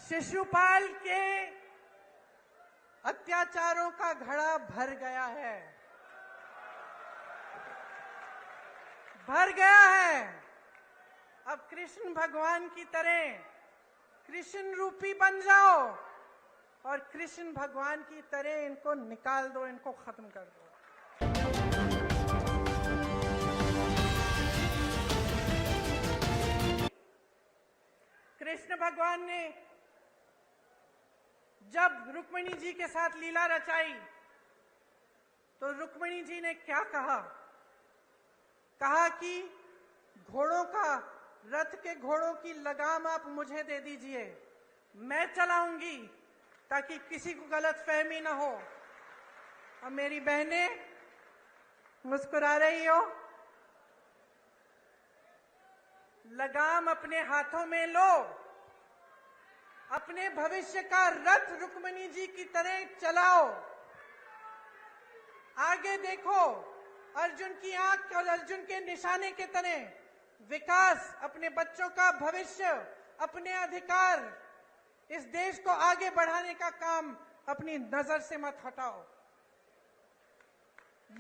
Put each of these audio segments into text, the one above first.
शिशुपाल के अत्याचारों का घड़ा भर गया है, भर गया है। अब कृष्ण भगवान की तरह कृष्ण रूपी बन जाओ और कृष्ण भगवान की तरह इनको निकाल दो, इनको खत्म कर दो। कृष्ण भगवान ने जब रुक्मिणी जी के साथ लीला रचाई तो रुक्मिणी जी ने क्या कहा? कहा कि घोड़ों का, रथ के घोड़ों की लगाम आप मुझे दे दीजिए, मैं चलाऊंगी ताकि किसी को गलतफहमी ना हो। और मेरी बहनें मुस्कुरा रही हो, लगाम अपने हाथों में लो, अपने भविष्य का रथ रुक्मिणी जी की तरह चलाओ। आगे देखो, अर्जुन की आंख और अर्जुन के निशाने के तरह विकास, अपने बच्चों का भविष्य, अपने अधिकार, इस देश को आगे बढ़ाने का काम अपनी नजर से मत हटाओ।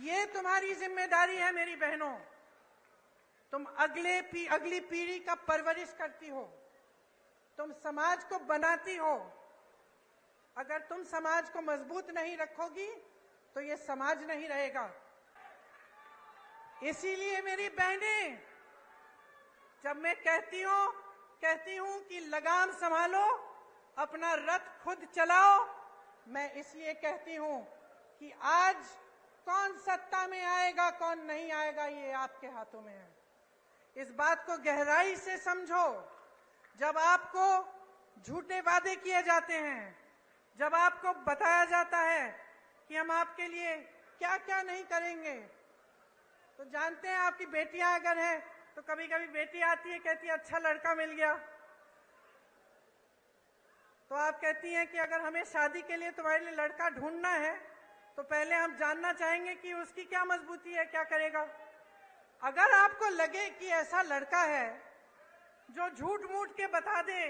ये तुम्हारी जिम्मेदारी है मेरी बहनों। तुम अगली पीढ़ी का परवरिश करती हो, तुम समाज को बनाती हो। अगर तुम समाज को मजबूत नहीं रखोगी तो ये समाज नहीं रहेगा। इसीलिए मेरी बहनें, जब मैं कहती हूं कि लगाम संभालो, अपना रथ खुद चलाओ, मैं इसलिए कहती हूं कि आज कौन सत्ता में आएगा कौन नहीं आएगा ये आपके हाथों में है। इस बात को गहराई से समझो। जब आपको झूठे वादे किए जाते हैं, जब आपको बताया जाता है कि हम आपके लिए क्या क्या नहीं करेंगे, तो जानते हैं आपकी बेटियां अगर हैं तो कभी कभी बेटी आती है, कहती है अच्छा लड़का मिल गया, तो आप कहती हैं कि अगर हमें शादी के लिए तुम्हारे लिए लड़का ढूंढना है तो पहले हम जानना चाहेंगे कि उसकी क्या मजबूती है, क्या करेगा। अगर आपको लगे कि ऐसा लड़का है जो झूठ मूठ के बता दे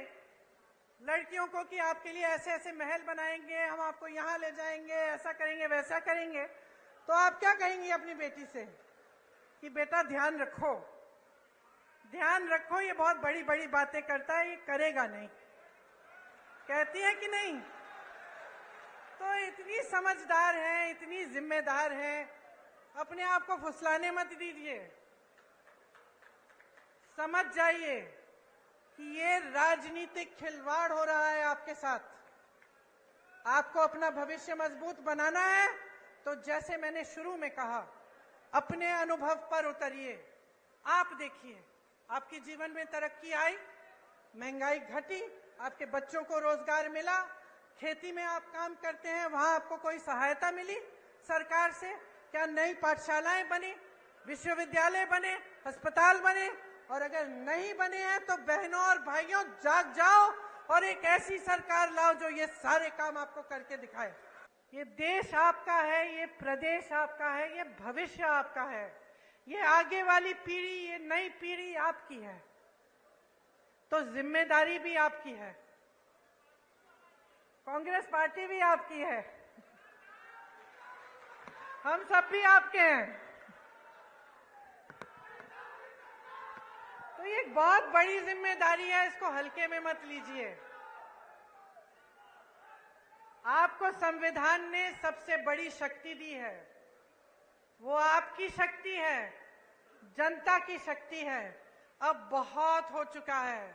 लड़कियों को कि आपके लिए ऐसे ऐसे महल बनाएंगे, हम आपको यहां ले जाएंगे, ऐसा करेंगे वैसा करेंगे, तो आप क्या कहेंगी अपनी बेटी से कि बेटा ध्यान रखो, ध्यान रखो, ये बहुत बड़ी बड़ी बातें करता है, ये करेगा नहीं। कहती है कि नहीं? तो इतनी समझदार है, इतनी जिम्मेदार है, अपने आप को फुसलाने मत दीजिए। समझ जाइए कि ये राजनीतिक खिलवाड़ हो रहा है आपके साथ। आपको अपना भविष्य मजबूत बनाना है तो जैसे मैंने शुरू में कहा, अपने अनुभव पर उतरिए। आप देखिए, आपके जीवन में तरक्की आई, महंगाई घटी, आपके बच्चों को रोजगार मिला, खेती में आप काम करते हैं, वहां आपको कोई सहायता मिली सरकार से? क्या नई पाठशालाएं बनी, विश्वविद्यालय बने, अस्पताल बने? और अगर नहीं बने हैं तो बहनों और भाइयों जाग जाओ और एक ऐसी सरकार लाओ जो ये सारे काम आपको करके दिखाए। ये देश आपका है, ये प्रदेश आपका है, ये भविष्य आपका है, ये आगे वाली पीढ़ी, ये नई पीढ़ी आपकी है, तो जिम्मेदारी भी आपकी है। कांग्रेस पार्टी भी आपकी है, हम सब भी आपके हैं। तो ये एक बहुत बड़ी जिम्मेदारी है, इसको हल्के में मत लीजिए। आपको संविधान ने सबसे बड़ी शक्ति दी है, वो आपकी शक्ति है, जनता की शक्ति है। अब बहुत हो चुका है,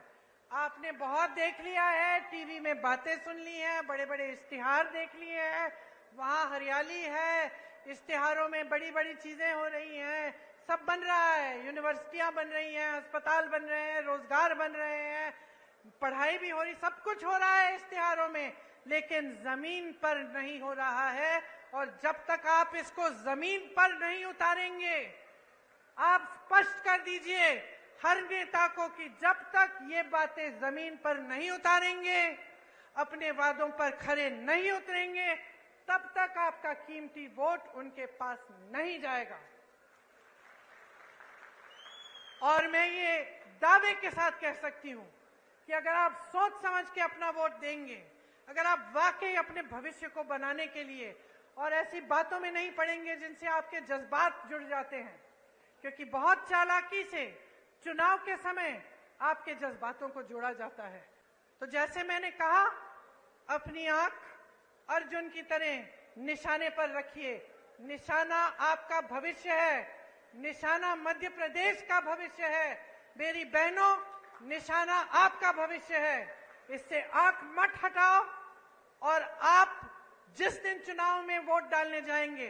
आपने बहुत देख लिया है, टीवी में बातें सुन ली हैं, बड़े बड़े इश्तिहार देख लिए हैं, वहां हरियाली है, इश्तिहारों में बड़ी बड़ी चीजें हो रही हैं, सब बन रहा है, यूनिवर्सिटियां बन रही हैं, अस्पताल बन रहे हैं, रोजगार बन रहे हैं, पढ़ाई भी हो रही, सब कुछ हो रहा है इश्तिहारों में, लेकिन जमीन पर नहीं हो रहा है। और जब तक आप इसको जमीन पर नहीं उतारेंगे, आप स्पष्ट कर दीजिए हर नेता को कि जब तक ये बातें जमीन पर नहीं उतारेंगे, अपने वादों पर खरे नहीं उतरेंगे, तब तक आपका कीमती वोट उनके पास नहीं जाएगा। और मैं ये दावे के साथ कह सकती हूं कि अगर आप सोच समझ के अपना वोट देंगे, अगर आप वाकई अपने भविष्य को बनाने के लिए और ऐसी बातों में नहीं पड़ेंगे जिनसे आपके जज्बात जुड़ जाते हैं, क्योंकि बहुत चालाकी से चुनाव के समय आपके जज्बातों को जोड़ा जाता है। तो जैसे मैंने कहा, अपनी आंख अर्जुन की तरह निशाने पर रखिए। निशाना आपका भविष्य है, निशाना मध्य प्रदेश का भविष्य है। मेरी बहनों, निशाना आपका भविष्य है। इससे आंख मत हटाओ और आप जिस दिन चुनाव में वोट डालने जाएंगे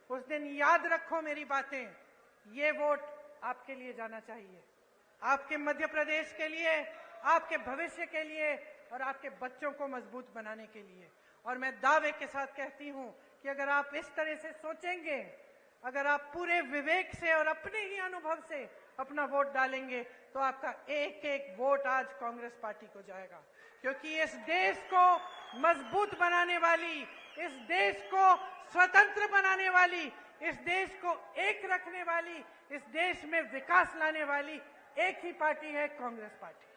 उस दिन याद रखो मेरी बातें। ये वोट आपके लिए जाना चाहिए, आपके मध्य प्रदेश के लिए, आपके भविष्य के लिए और आपके बच्चों को मजबूत बनाने के लिए। और मैं दावे के साथ कहती हूं कि अगर आप इस तरह से सोचेंगे, अगर आप पूरे विवेक से और अपने ही अनुभव से अपना वोट डालेंगे, तो आपका एक एक वोट आज कांग्रेस पार्टी को जाएगा। क्योंकि इस देश को मजबूत बनाने वाली, इस देश को स्वतंत्र बनाने वाली, इस देश को एक रखने वाली, इस देश में विकास लाने वाली एक ही पार्टी है, कांग्रेस पार्टी।